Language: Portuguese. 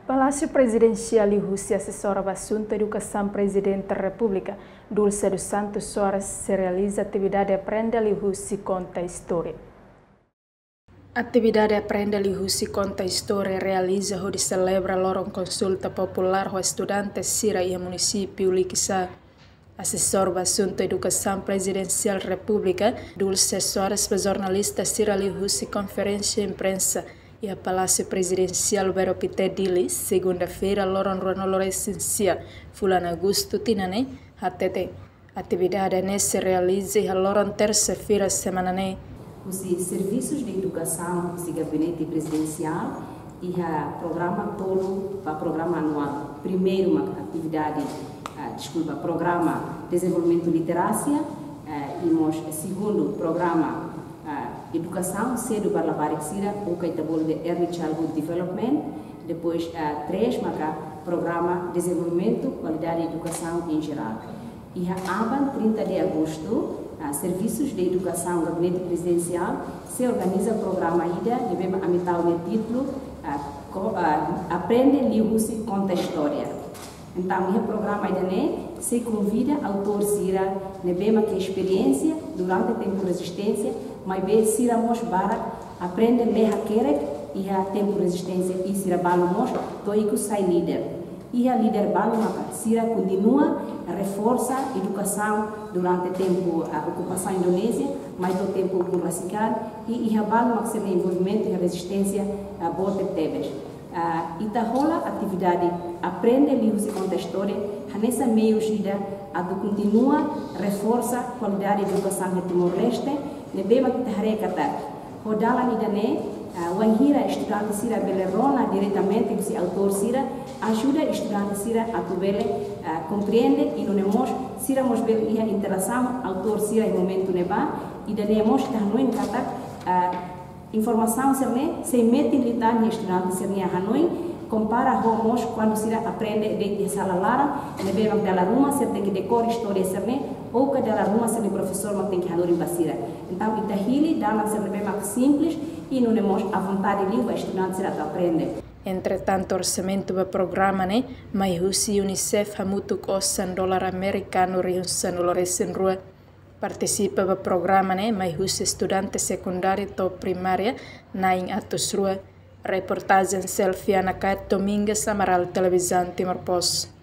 Palácio Presidencial e Rússia assessora o assunto Educação Presidente da República, Dulce dos Santos Soares, se realiza atividade Aprenda ali Rússia conta a história. Atividade Aprenda ali Rússia conta a história realiza onde celebra uma consulta popular com estudantes Sira e município Liquissá. Assessor o assunto Educação Presidencial da República, Dulce Soares, para jornalista Sira ali Rússia conferência de imprensa e a Palácio Presidencial Veropité Dili, segunda-feira, Loron Ronolorescencia, Fulano Augusto Tinane, até atividade nesse realiza e a Loron terça-feira, semana né. Os serviços de educação do gabinete presidencial e o programa todo, o programa anual. Primeiro, uma atividade, programa Desenvolvimento e Literacia, e segundo, programa Educação, cedo para lavar o Caitabol de Early Childhood Development, depois, programa Desenvolvimento, Qualidade e Educação em geral. E a 30 de agosto, Serviços de Educação, Gabinete Presidencial, se organiza o programa IDA, devemos amitar o título, Aprende, Li-Rússia, Conta a História. Então, o programa IDA se convida autor Sira, devemos que experiência durante o tempo de resistência, mas bem Sira Mosbara, aprende a ler a querer e a tempo de resistência e Sira Balomos, toico sai líder. E a líder Balomaka, Sira continua a reforça a educação durante o tempo a ocupação indonésia, mas o tempo com racial e a Balomaka se envolvimento e a resistência a bote tebes. E tá rola atividade aprende livros conta a história, nessa meio gira a do continua reforça a qualidade de educação no Timor-Leste, nebema que tá recata. Rodala nidane o anhira estudante Sira Belerona diretamente com o autor Sira ajuda estudante Sira a tubele compreende e não nemos Sira mos bel ia interação autor Sira em momento neba e danemos tá no encata informação serne se mete litar estudante Sirnia Hanoi compara homos quando Sira aprende de sala lara nebema dela ruma ser tem que decor história serne ou que dela ruma ser professor mas tem que hanori basira então itahili dá ser nebema simples e não temos a vontade de livre estudantes a aprender. Entretanto, o orçamento do programa, mas Rússia e Unicef, muito $100 americano, Riunsan, Lorecen Rua, participa do programa, mas Rússia, estudante secundária e primária, em Atos Rua. Reportagem Selfie Ana Caet Domingues, Amaral Televisão, Timor Post.